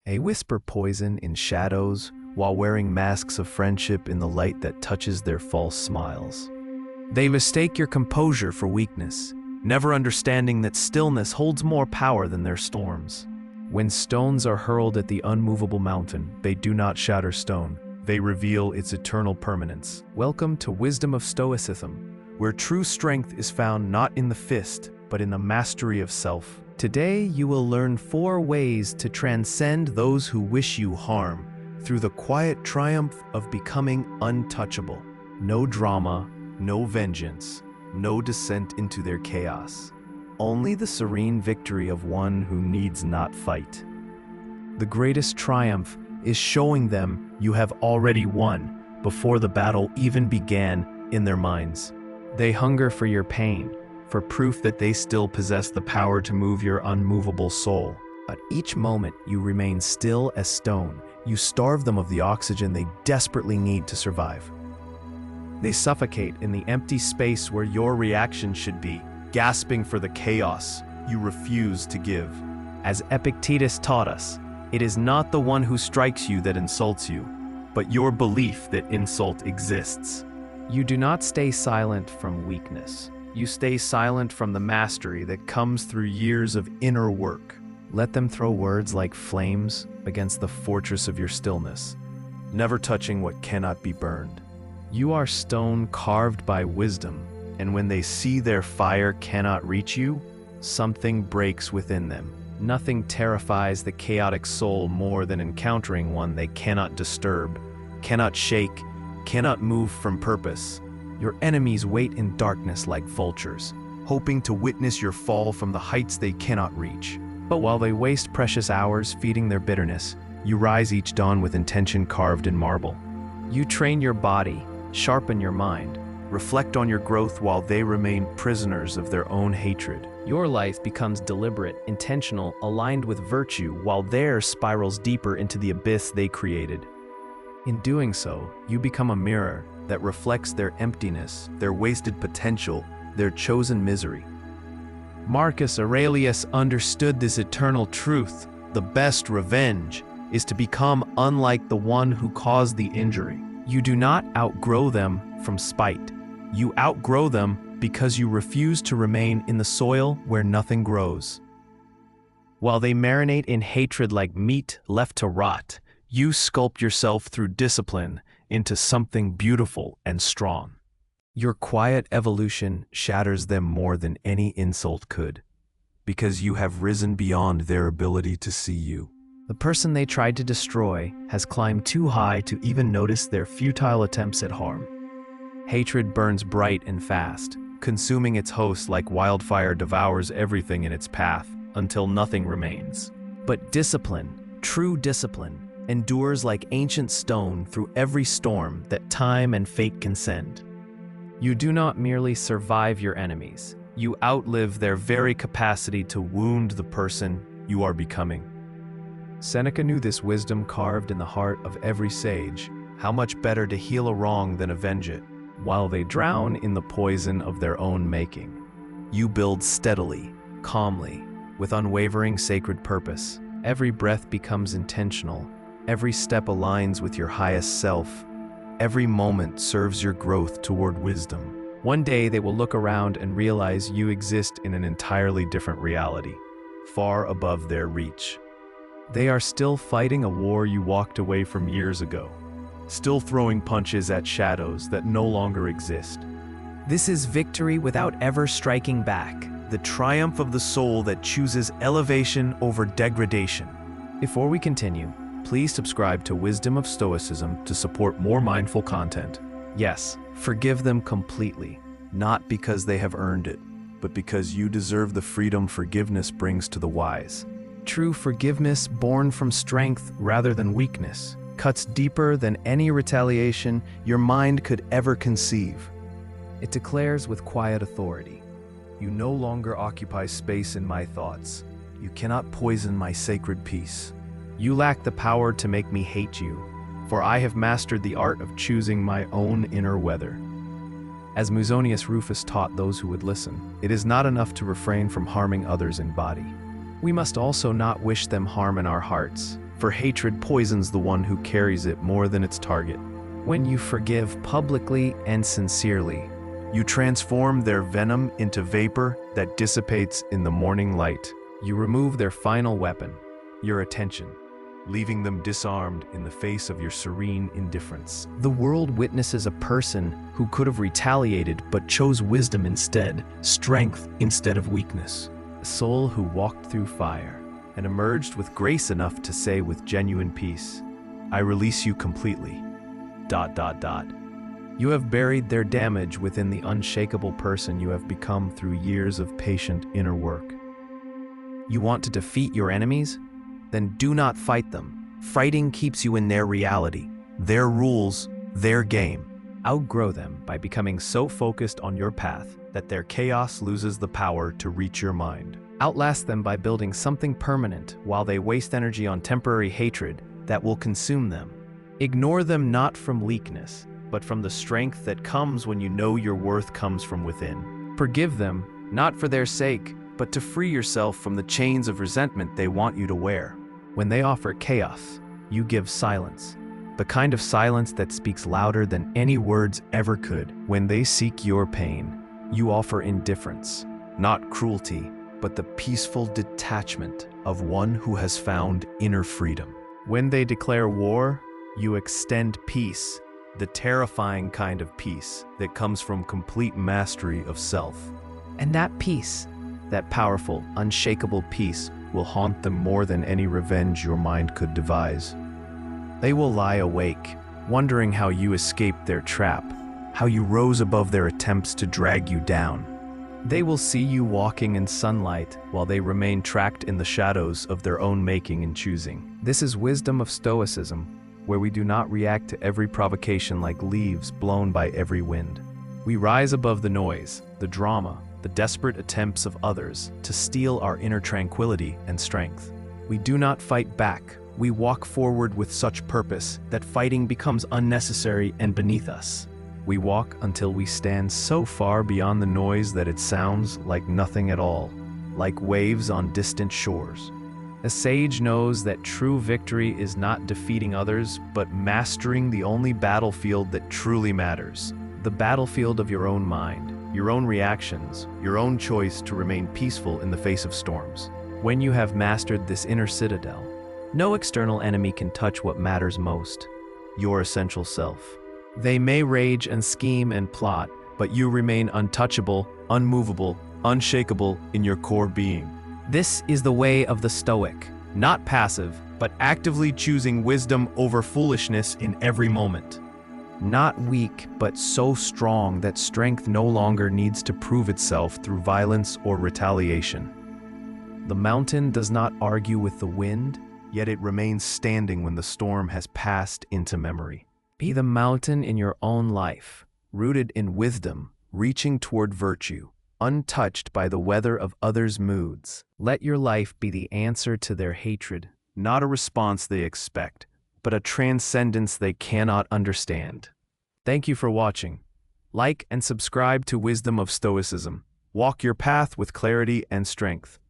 They whisper poison in shadows while wearing masks of friendship in the light that touches their false smiles. They mistake your composure for weakness, never understanding that stillness holds more power than their storms. When stones are hurled at the unmovable mountain, they do not shatter stone. They reveal its eternal permanence. Welcome to Wisdom of Stoicism, where true strength is found not in the fist, but in the mastery of self. Today, you will learn 4 ways to transcend those who wish you harm through the quiet triumph of becoming untouchable. No drama, no vengeance, no descent into their chaos. Only the serene victory of one who needs not fight. The greatest triumph is showing them you have already won before the battle even began in their minds. They hunger for your pain, for proof that they still possess the power to move your unmovable soul. But each moment you remain still as stone, you starve them of the oxygen they desperately need to survive. They suffocate in the empty space where your reaction should be, gasping for the chaos you refuse to give. As Epictetus taught us, it is not the one who strikes you that insults you, but your belief that insult exists. You do not stay silent from weakness. You stay silent from the mastery that comes through years of inner work. Let them throw words like flames against the fortress of your stillness, never touching what cannot be burned. You are stone carved by wisdom, and when they see their fire cannot reach you, something breaks within them. Nothing terrifies the chaotic soul more than encountering one they cannot disturb, cannot shake, cannot move from purpose. Your enemies wait in darkness like vultures, hoping to witness your fall from the heights they cannot reach. But while they waste precious hours feeding their bitterness, you rise each dawn with intention carved in marble. You train your body, sharpen your mind, reflect on your growth while they remain prisoners of their own hatred. Your life becomes deliberate, intentional, aligned with virtue, while theirs spirals deeper into the abyss they created. In doing so, you become a mirror that reflects their emptiness, their wasted potential, their chosen misery. Marcus Aurelius understood this eternal truth. The best revenge is to become unlike the one who caused the injury. You do not outgrow them from spite. You outgrow them because you refuse to remain in the soil where nothing grows. While they marinate in hatred like meat left to rot, you sculpt yourself through discipline into something beautiful and strong. Your quiet evolution shatters them more than any insult could, because you have risen beyond their ability to see you. The person they tried to destroy has climbed too high to even notice their futile attempts at harm. Hatred burns bright and fast, consuming its host like wildfire devours everything in its path until nothing remains. But discipline, true discipline, endures like ancient stone through every storm that time and fate can send. You do not merely survive your enemies, you outlive their very capacity to wound the person you are becoming. Seneca knew this wisdom carved in the heart of every sage, how much better to heal a wrong than avenge it, while they drown in the poison of their own making. You build steadily, calmly, with unwavering sacred purpose. Every breath becomes intentional, every step aligns with your highest self, every moment serves your growth toward wisdom. One day they will look around and realize you exist in an entirely different reality, far above their reach. They are still fighting a war you walked away from years ago, still throwing punches at shadows that no longer exist. This is victory without ever striking back, the triumph of the soul that chooses elevation over degradation. Before we continue, please subscribe to Wisdom of Stoicism to support more mindful content. Yes, forgive them completely, not because they have earned it, but because you deserve the freedom forgiveness brings to the wise. True forgiveness, born from strength rather than weakness, cuts deeper than any retaliation your mind could ever conceive. It declares with quiet authority, "You no longer occupy space in my thoughts. You cannot poison my sacred peace. You lack the power to make me hate you, for I have mastered the art of choosing my own inner weather." As Musonius Rufus taught those who would listen, it is not enough to refrain from harming others in body. We must also not wish them harm in our hearts, for hatred poisons the one who carries it more than its target. When you forgive publicly and sincerely, you transform their venom into vapor that dissipates in the morning light. You remove their final weapon, your attention, leaving them disarmed in the face of your serene indifference. The world witnesses a person who could have retaliated but chose wisdom instead, strength instead of weakness. A soul who walked through fire and emerged with grace enough to say with genuine peace, "I release you completely." ... You have buried their damage within the unshakable person you have become through years of patient inner work. You want to defeat your enemies? Then do not fight them. Fighting keeps you in their reality, their rules, their game. Outgrow them by becoming so focused on your path that their chaos loses the power to reach your mind. Outlast them by building something permanent while they waste energy on temporary hatred that will consume them. Ignore them not from weakness, but from the strength that comes when you know your worth comes from within. Forgive them, not for their sake, but to free yourself from the chains of resentment they want you to wear. When they offer chaos, you give silence, the kind of silence that speaks louder than any words ever could. When they seek your pain, you offer indifference, not cruelty, but the peaceful detachment of one who has found inner freedom. When they declare war, you extend peace, the terrifying kind of peace that comes from complete mastery of self. And that peace, that powerful, unshakable peace, will haunt them more than any revenge your mind could devise. They will lie awake, wondering how you escaped their trap, how you rose above their attempts to drag you down. They will see you walking in sunlight while they remain trapped in the shadows of their own making and choosing. This is wisdom of Stoicism, where we do not react to every provocation like leaves blown by every wind. We rise above the noise, the drama, the desperate attempts of others to steal our inner tranquility and strength. We do not fight back. We walk forward with such purpose that fighting becomes unnecessary and beneath us. We walk until we stand so far beyond the noise that it sounds like nothing at all, like waves on distant shores. A sage knows that true victory is not defeating others, but mastering the only battlefield that truly matters. The battlefield of your own mind, your own reactions, your own choice to remain peaceful in the face of storms. When you have mastered this inner citadel, no external enemy can touch what matters most, your essential self. They may rage and scheme and plot, but you remain untouchable, unmovable, unshakable in your core being. This is the way of the Stoic, not passive, but actively choosing wisdom over foolishness in every moment. Not weak, but so strong that strength no longer needs to prove itself through violence or retaliation. The mountain does not argue with the wind, yet it remains standing when the storm has passed into memory. Be the mountain in your own life, rooted in wisdom, reaching toward virtue, untouched by the weather of others' moods. Let your life be the answer to their hatred, not a response they expect, but a transcendence they cannot understand. Thank you for watching. Like and subscribe to Wisdom of Stoicism. Walk your path with clarity and strength.